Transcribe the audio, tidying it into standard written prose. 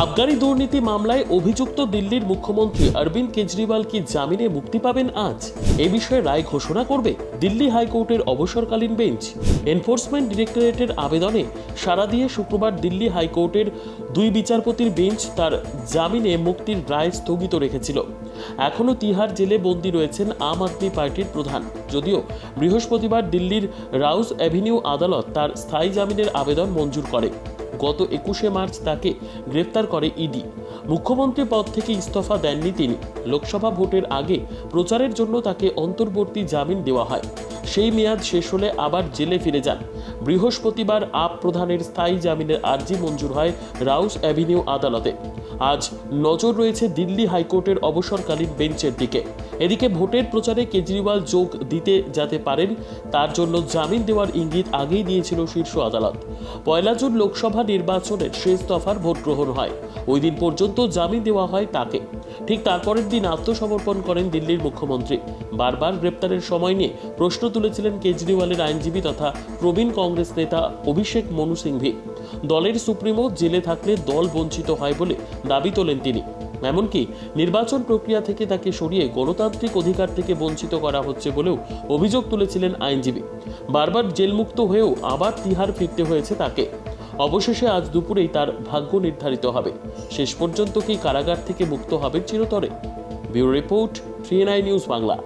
আবগারি দুর্নীতি মামলায় অভিযুক্ত দিল্লির মুখ্যমন্ত্রী অরবিন্দ কেজরিওয়াল কি জামিনে মুক্তি পাবেন আজ? এ বিষয়ে রায় ঘোষণা করবে দিল্লি হাইকোর্টের অবসরকালীন বেঞ্চ। এনফোর্সমেন্ট ডিরেক্টরেটের আবেদনে সাড়া দিয়ে শুক্রবার দিল্লি হাইকোর্টের 2 বিচারপতির বেঞ্চ তার জামিনে মুক্তির রায় স্থগিত রেখেছিল। এখনও তিহার জেলে বন্দী রয়েছেন আম আদমি পার্টির প্রধান, যদিও বৃহস্পতিবার দিল্লির রাউস অ্যাভিনিউ আদালত তার স্থায়ী জামিনের আবেদন মঞ্জুর করে। গত 21শে মার্চ তাকে গ্রেফতার করে ইডি। মুখ্যমন্ত্রী পদ থেকে ইস্তফা দেননি তিনি। লোকসভা ভোটের আগে প্রচারের জন্য তাকে অন্তর্বর্তী জামিন দেওয়া হয়। সেই মেয়াদ শেষ হলে আবার জেলে ফিরে যান। বৃহস্পতিবার আপ প্রধানের স্থায়ী জামিনের আর্জি মঞ্জুর হয় রাউস অ্যাভিনিউ আদালতে। আজ নজর রয়েছে দিল্লি হাইকোর্টের অবসরকালীন বেঞ্চের দিকে। এদিকে ভোটের প্রচারে কেজরিওয়াল যোগ দিতে যেতে পারেন তার জন্য জামিন দেওয়ার ইঙ্গিত আগেই দিয়েছিল শীর্ষ আদালত। 1 জুন লোকসভা নির্বাচনের শেষ দফার ভোট গ্রহণ হয়। ওই দিন পর্যন্ত জামিন দেওয়া হয় তাকে। ঠিক তারপরের দিন আত্মসমর্পণ করেন দিল্লির মুখ্যমন্ত্রী। বারবার গ্রেপ্তারের সময় নিয়ে প্রশ্ন তুলেছিলেন কেজরিওয়ালের আইনজীবী তথা প্রবীণ কংগ্রেস নেতা অভিষেক মনু সিংভি। দলের সুপ্রিমো জেলে থাকলে দল বঞ্চিত হয় বলে দাবি তোলেন তিনি। এমনকি নির্বাচন প্রক্রিয়া থেকে তাকে সরিয়ে গণতান্ত্রিক অধিকার থেকে বঞ্চিত করা হচ্ছে বলেও অভিযোগ তুলেছিলেন আইনজীবী। বারবার জেলমুক্ত হয়েও আবার তিহার ফিরতে হয়েছে তাকে। অবশেষে আজ দুপুরেই তার ভাগ্য নির্ধারিত হবে। শেষ পর্যন্ত কি কারাগার থেকে মুক্ত হবেন চিরতরে? Bureau report, 3 news Bangla.